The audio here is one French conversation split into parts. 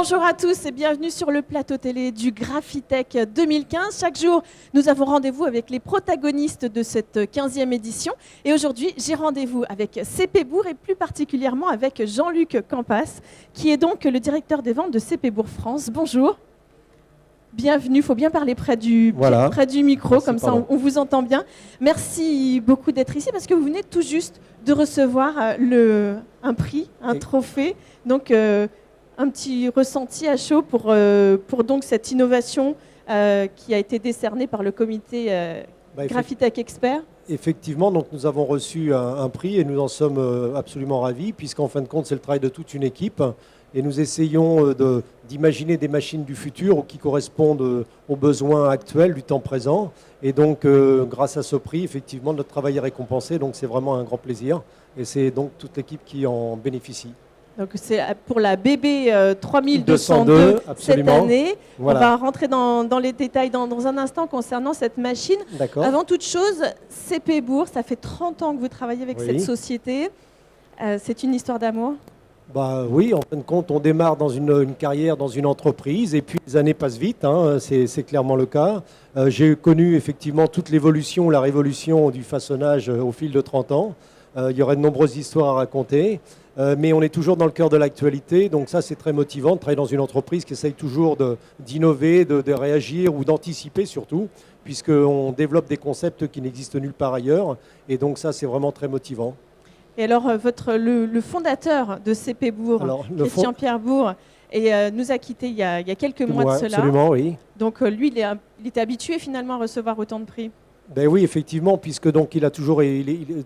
Bonjour à tous et bienvenue sur le plateau télé du Graphitech 2015. Chaque jour, nous avons rendez-vous avec les protagonistes de cette 15e édition. Et aujourd'hui, j'ai rendez-vous avec CP Bourg et plus particulièrement avec Jean-Luc Campas, qui est donc le directeur des ventes de CP Bourg France. Bonjour. Bienvenue, il faut bien parler près du micro, merci, comme ça on vous entend bien. Merci beaucoup d'être ici parce que vous venez tout juste de recevoir un prix, un trophée. Donc un petit ressenti à chaud pour donc cette innovation qui a été décernée par le comité Graphitech Expert. Effectivement, donc nous avons reçu un prix et nous en sommes absolument ravis puisqu'en fin de compte c'est le travail de toute une équipe. Et nous essayons d'imaginer des machines du futur qui correspondent aux besoins actuels du temps présent. Et donc, grâce à ce prix, effectivement, notre travail est récompensé. Donc, c'est vraiment un grand plaisir. Et c'est donc toute l'équipe qui en bénéficie. Donc, c'est pour la BB 3202 cette année. Voilà. On va rentrer dans les détails dans un instant concernant cette machine. Avant toute chose, CP Bourg, ça fait 30 ans que vous travaillez avec cette société. C'est une histoire d'amour ? Bah oui, en fin de compte, on démarre dans une carrière, dans une entreprise, et puis les années passent vite, hein, c'est clairement le cas. J'ai connu effectivement toute l'évolution, la révolution du façonnage au fil de 30 ans. Il y aurait de nombreuses histoires à raconter, mais on est toujours dans le cœur de l'actualité, donc ça c'est très motivant de travailler dans une entreprise qui essaye toujours d'innover, de réagir ou d'anticiper surtout, puisqu'on développe des concepts qui n'existent nulle part ailleurs, et donc ça c'est vraiment très motivant. Et alors, le fondateur de CP Bourg, Christian-Pierre Bourg, nous a quittés il y a quelques mois de cela. Absolument, oui. Donc lui, il était habitué finalement à recevoir autant de prix. Ben oui, effectivement, puisque donc il a toujours,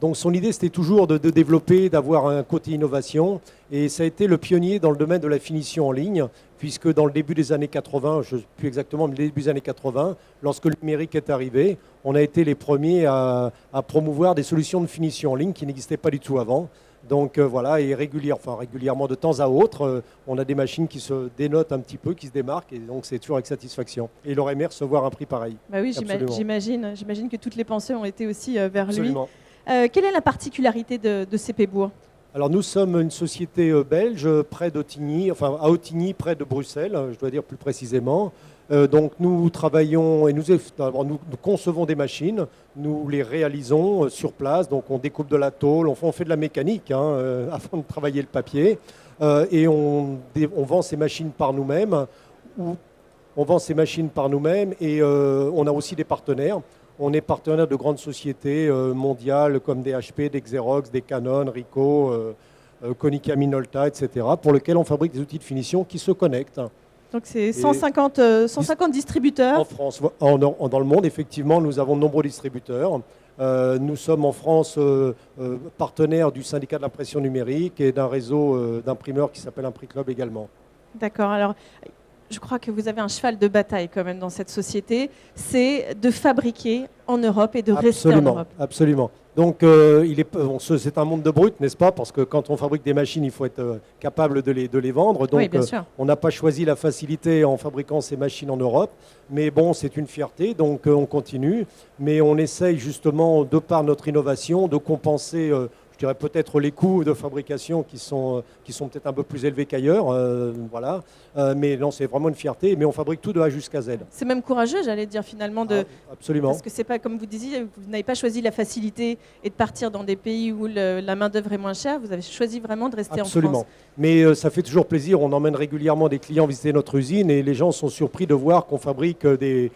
donc son idée c'était toujours de développer, d'avoir un côté innovation, et ça a été le pionnier dans le domaine de la finition en ligne, puisque dans le début des années 80, je ne sais plus exactement, mais le début des années 80, lorsque le numérique est arrivé, on a été les premiers à promouvoir des solutions de finition en ligne qui n'existaient pas du tout avant. Donc voilà, et régulièrement de temps à autre, on a des machines qui se dénotent un petit peu, qui se démarquent, et donc c'est toujours avec satisfaction. Et il aurait aimé recevoir un prix pareil. Bah oui, j'imagine que toutes les pensées ont été aussi vers lui. Quelle est la particularité de CP Bourg ? Alors nous sommes une société belge près d'Ottigny, enfin à Ottigny, près de Bruxelles, je dois dire plus précisément. Donc nous travaillons et nous concevons des machines, nous les réalisons sur place, donc on découpe de la tôle, on fait de la mécanique afin de travailler le papier, et on vend ces machines par nous-mêmes, et on a aussi des partenaires. On est partenaire de grandes sociétés mondiales comme des HP, des Xerox, des Canon, Ricoh, Konica Minolta, etc., pour lesquels on fabrique des outils de finition qui se connectent. Donc c'est 150 distributeurs. En France, dans le monde, effectivement, nous avons de nombreux distributeurs. Nous sommes en France partenaires du syndicat de l'impression numérique et d'un réseau d'imprimeurs qui s'appelle Impri Club également. D'accord. Alors, je crois que vous avez un cheval de bataille quand même dans cette société, c'est de fabriquer en Europe et de rester en Europe. Absolument. Donc c'est un monde de brut, n'est-ce pas ? Parce que quand on fabrique des machines, il faut être capable de les vendre. Donc on n'a pas choisi la facilité en fabriquant ces machines en Europe. Mais bon, c'est une fierté, donc on continue. Mais on essaye justement, de par notre innovation, de compenser je dirais peut-être les coûts de fabrication qui sont peut-être un peu plus élevés qu'ailleurs, voilà. Mais non, c'est vraiment une fierté. Mais on fabrique tout de A jusqu'à Z. C'est même courageux, j'allais dire finalement. Absolument. Parce que c'est pas comme vous disiez, vous n'avez pas choisi la facilité et de partir dans des pays où la main d'œuvre est moins chère. Vous avez choisi vraiment de rester en France. Absolument. Mais ça fait toujours plaisir. On emmène régulièrement des clients visiter notre usine et les gens sont surpris de voir qu'on fabrique des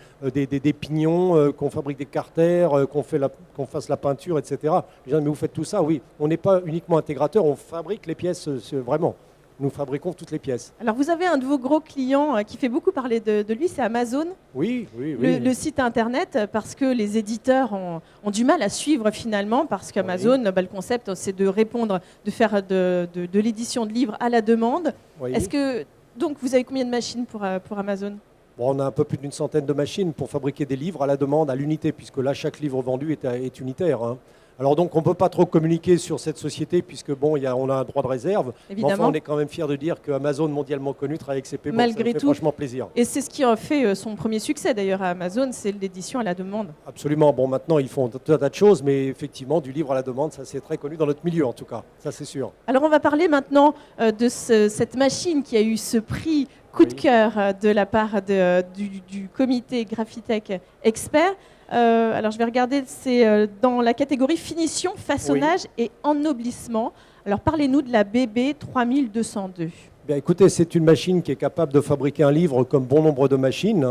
pignons, qu'on fabrique des carters, qu'on fasse la peinture, etc. Les gens disent, mais vous faites tout ça ? Oui. On n'est pas uniquement intégrateur, on fabrique les pièces vraiment. Nous fabriquons toutes les pièces. Alors vous avez un de vos gros clients qui fait beaucoup parler de lui, c'est Amazon. Oui. Le site internet, parce que les éditeurs ont du mal à suivre finalement, parce qu'Amazon, le concept c'est de répondre, de faire de l'édition de livres à la demande. Oui. Donc vous avez combien de machines pour Amazon ? Bon, on a un peu plus d'une centaine de machines pour fabriquer des livres à la demande, à l'unité, puisque là chaque livre vendu est unitaire. Hein. Alors donc on ne peut pas trop communiquer sur cette société puisque bon, on a un droit de réserve. Évidemment. Mais enfin, on est quand même fiers de dire que Amazon, mondialement connu, travaille avec CP Bourg. Malgré ça fait tout. Franchement plaisir. Et c'est ce qui a fait son premier succès d'ailleurs à Amazon, c'est l'édition à la demande. Absolument. Bon, maintenant ils font tout un tas de choses, mais effectivement du livre à la demande, ça c'est très connu dans notre milieu en tout cas. Ça c'est sûr. Alors on va parler maintenant de cette machine qui a eu ce prix coup de Oui. cœur de la part du comité Graphitech Expert. Alors je vais regarder, c'est dans la catégorie finition, façonnage et ennoblissement. Alors parlez-nous de la BB 3202. Bien, écoutez, c'est une machine qui est capable de fabriquer un livre comme bon nombre de machines.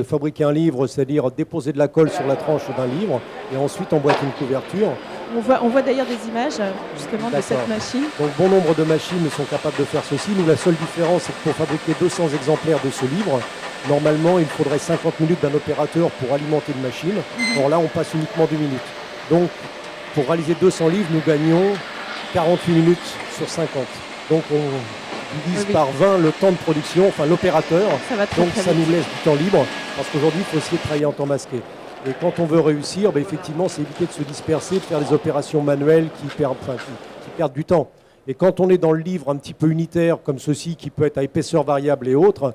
Fabriquer un livre, c'est-à-dire déposer de la colle sur la tranche d'un livre et ensuite emboîter une couverture. On voit d'ailleurs des images justement de D'accord. cette machine. Donc bon nombre de machines sont capables de faire ceci. Nous, la seule différence, c'est que pour fabriquer 200 exemplaires de ce livre, normalement, il faudrait 50 minutes d'un opérateur pour alimenter une machine. Or là, on passe uniquement 2 minutes. Donc, pour réaliser 200 livres, nous gagnons 48 minutes sur 50. Donc, on divise Oui. par 20 le temps de production, enfin l'opérateur. Ça va très Donc, très ça vite. nous laisse du temps libre, parce qu'aujourd'hui, il faut essayer de travailler en temps masqué. Et quand on veut réussir, effectivement, c'est éviter de se disperser, de faire des opérations manuelles qui perdent du temps. Et quand on est dans le livre un petit peu unitaire, comme ceci, qui peut être à épaisseur variable et autres,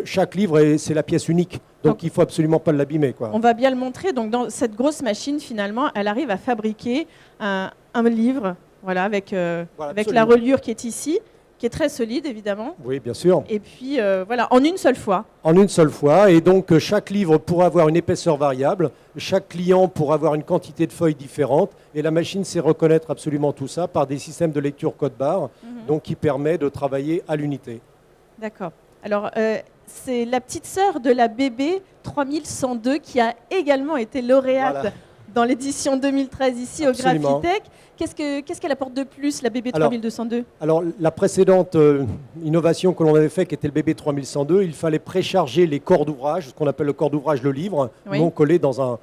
chaque livre, c'est la pièce unique. Donc il ne faut absolument pas l'abîmer, quoi. On va bien le montrer. Donc, dans cette grosse machine, finalement, elle arrive à fabriquer un livre, voilà, avec la absolument. reliure qui est ici, qui est très solide, évidemment. Oui, bien sûr. Et puis, voilà, en une seule fois. En une seule fois. Et donc, chaque livre pourra avoir une épaisseur variable. Chaque client pourra avoir une quantité de feuilles différentes. Et la machine sait reconnaître absolument tout ça par des systèmes de lecture code-barre, donc qui permet de travailler à l'unité. D'accord. Alors, c'est la petite sœur de la BB 3102 qui a également été lauréate Voilà. dans l'édition 2013 ici Absolument. au Graphitech. Qu'est-ce qu'elle apporte de plus, la BB Alors, 3202? Alors, la précédente innovation que l'on avait faite, qui était le BB 3102, il fallait précharger les corps d'ouvrage, ce qu'on appelle le corps d'ouvrage, le livre, Oui. non collé dans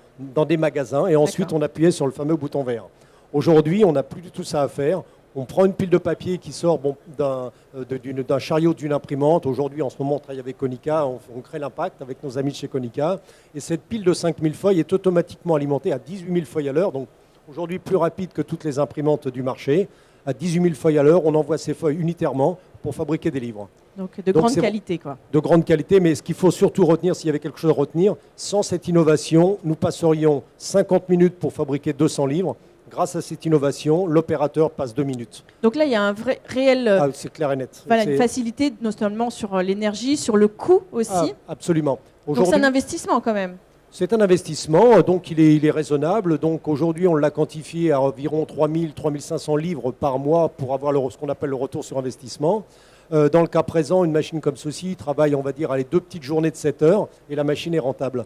des magasins, et ensuite D'accord. on appuyait sur le fameux bouton vert. Aujourd'hui, on n'a plus du tout ça à faire. On prend une pile de papier qui sort d'un chariot d'une imprimante. Aujourd'hui, en ce moment, on travaille avec Konica, on crée l'impact avec nos amis de chez Konica. Et cette pile de 5000 feuilles est automatiquement alimentée à 18 000 feuilles à l'heure, donc aujourd'hui plus rapide que toutes les imprimantes du marché. À 18 000 feuilles à l'heure, on envoie ces feuilles unitairement pour fabriquer des livres. Donc, de Donc, grande c'est- qualité, quoi. De grande qualité, mais ce qu'il faut surtout retenir, s'il y avait quelque chose à retenir, sans cette innovation, nous passerions 50 minutes pour fabriquer 200 livres. Grâce à cette innovation, l'opérateur passe 2 minutes. Donc là, il y a un réel, Ah, c'est clair et net. voilà, une C'est- facilité, notamment sur l'énergie, sur le coût aussi. Ah, absolument. Donc c'est Aujourd'hui, un investissement quand même. c'est un investissement, donc il est raisonnable. Donc aujourd'hui, on l'a quantifié à environ 3 500 livres par mois pour avoir ce qu'on appelle le retour sur investissement. Dans le cas présent, une machine comme ceci travaille, on va dire, 2 petites journées de 7 heures et la machine est rentable.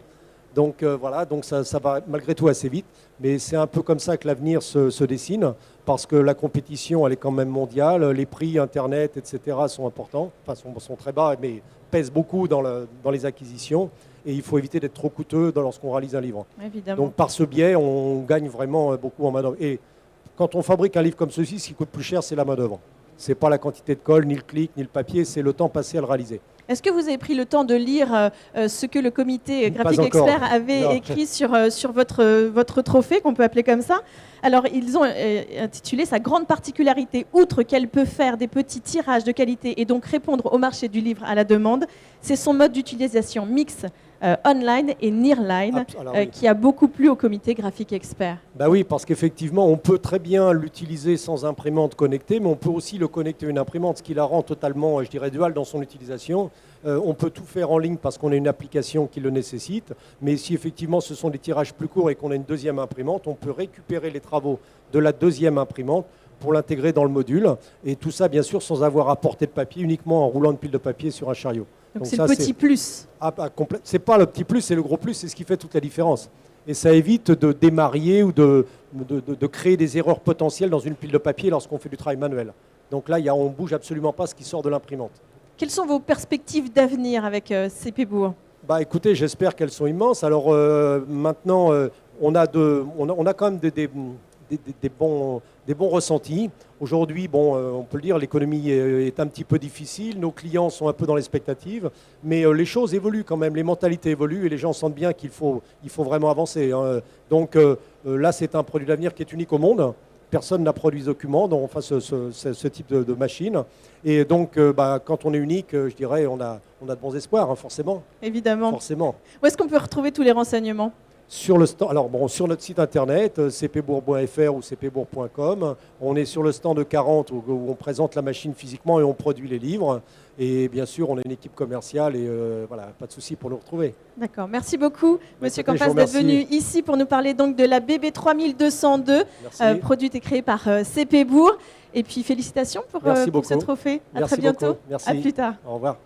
Donc voilà, donc ça va malgré tout assez vite. Mais c'est un peu comme ça que l'avenir se dessine, parce que la compétition, elle est quand même mondiale. Les prix Internet, etc. sont importants, enfin sont très bas, mais pèsent beaucoup dans les acquisitions. Et il faut éviter d'être trop coûteux lorsqu'on réalise un livre. Évidemment. Donc par ce biais, on gagne vraiment beaucoup en main-d'œuvre. Et quand on fabrique un livre comme ceci, ce qui coûte plus cher, c'est la main-d'œuvre. Ce n'est pas la quantité de colle, ni le clic, ni le papier, c'est le temps passé à le réaliser. Est-ce que vous avez pris le temps de lire ce que le comité Pas Graphique encore. Expert avait Non. écrit sur votre trophée, qu'on peut appeler comme ça? Alors, ils ont intitulé sa grande particularité, outre qu'elle peut faire des petits tirages de qualité et donc répondre au marché du livre à la demande, c'est son mode d'utilisation mix online et nearline Alors, oui. qui a beaucoup plu au comité Graphique Expert. Bah oui, parce qu'effectivement, on peut très bien l'utiliser sans imprimante connectée, mais on peut aussi le connecter à une imprimante, ce qui la rend totalement, je dirais, dual dans son utilisation. On peut tout faire en ligne parce qu'on a une application qui le nécessite, mais si effectivement ce sont des tirages plus courts et qu'on a une deuxième imprimante, on peut récupérer les travaux de la deuxième imprimante pour l'intégrer dans le module, et tout ça bien sûr sans avoir à porter de papier, uniquement en roulant une pile de papier sur un chariot. Donc c'est ça, le petit plus. c'est pas le petit plus, c'est le gros plus, c'est ce qui fait toute la différence. Et ça évite de démarier ou de créer des erreurs potentielles dans une pile de papier lorsqu'on fait du travail manuel. Donc là, on ne bouge absolument pas ce qui sort de l'imprimante. Quelles sont vos perspectives d'avenir avec CP Bourg? Bah, écoutez, j'espère qu'elles sont immenses. Alors maintenant, on a quand même des bons ressentis. Aujourd'hui, on peut le dire, l'économie est un petit peu difficile, nos clients sont un peu dans l'expectative, mais les choses évoluent quand même, les mentalités évoluent et les gens sentent bien il faut vraiment avancer, hein. Donc là, c'est un produit d'avenir qui est unique au monde. Personne n'a produit ce document, enfin ce type de machine. Et donc, quand on est unique, je dirais, on a de bons espoirs, hein, forcément. Évidemment. Forcément. Où est-ce qu'on peut retrouver tous les renseignements? Sur le stand, alors bon, sur notre site internet, cpbourg.fr ou cpbourg.com, on est sur le stand de 40 où on présente la machine physiquement et on produit les livres. Et bien sûr, on a une équipe commerciale et voilà, pas de souci pour nous retrouver. D'accord, merci beaucoup, Monsieur Écoutez, Campas, d'être venu ici pour nous parler donc de la BB 3202, produite et créée par CP Bourg. Et puis félicitations pour ce trophée. À très bientôt. Merci. À plus tard. Au revoir.